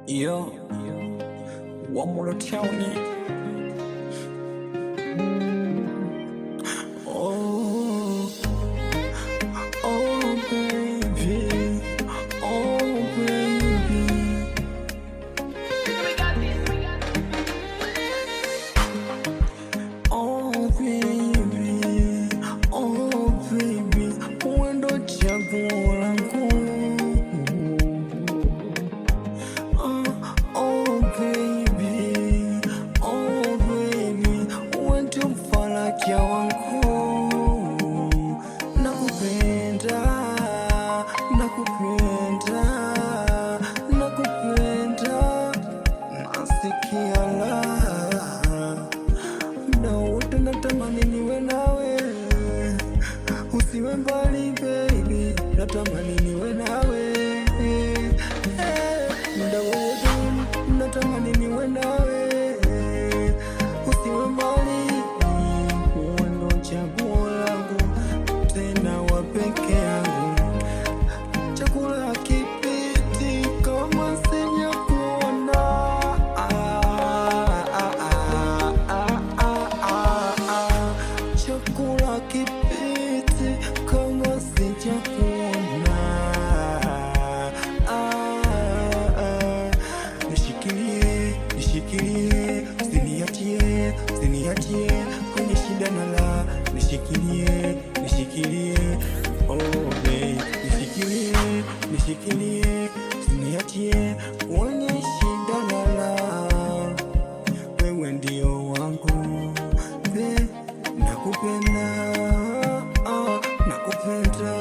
Yo, one more tell me. Oh, oh baby, oh baby. Oh baby, oh baby, wewe ndo chaguo langu. Oh baby, wewe ndo mfaraja wangu. Nakupenda, nakupenda, nakupenda, nasikia raha. Muda wote natamani niwe nawe, usiwe mbali baby, natamani niwe nawe. Muda wote natamani niwe nawe, usiwe mbali. Wewe ndo chaguo langu, tena wa peke yangu. Chakula hakipiti kama sijakuona. Chakula hakipiti kama sijakuona. Nishikilie, nishikilie, usiniachie, usiniachie kwenye shida na raha. Nishikilie, nishikilie, oh babe, nishikilie, nishikilie, usiniachie kwenye shida na raha. Wewe ndio wangu, nakupenda, nakupenda.